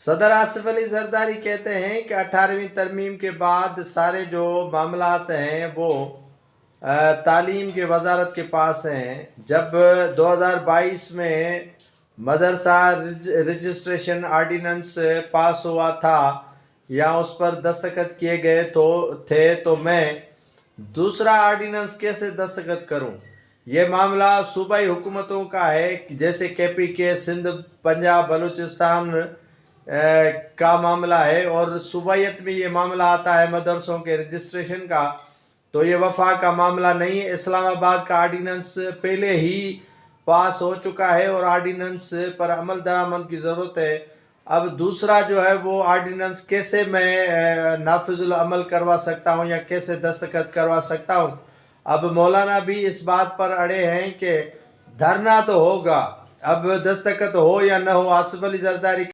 صدر آصف علی زرداری کہتے ہیں کہ 18ویں ترمیم کے بعد سارے جو معاملات ہیں وہ تعلیم کے وزارت کے پاس ہیں۔ جب 2022 میں مدرسہ رجسٹریشن آرڈیننس پاس ہوا تھا یا اس پر دستخط کیے گئے تھے تو میں دوسرا آرڈیننس کیسے دستخط کروں؟ یہ معاملہ صوبائی حکومتوں کا ہے، جیسے KPK، سندھ، پنجاب، بلوچستان کا معاملہ ہے، اور صوبائیت میں یہ معاملہ آتا ہے مدرسوں کے رجسٹریشن کا، تو یہ وفاق کا معاملہ نہیں ہے۔ اسلام آباد کا آرڈیننس پہلے ہی پاس ہو چکا ہے اور آرڈیننس پر عمل درآمد کی ضرورت ہے۔ اب دوسرا جو ہے وہ آرڈیننس کیسے میں نافذ العمل کروا سکتا ہوں یا کیسے دستخط کروا سکتا ہوں؟ اب مولانا بھی اس بات پر اڑے ہیں کہ دھرنا تو ہوگا، اب دستخط ہو یا نہ ہو۔ آصف علی زرداری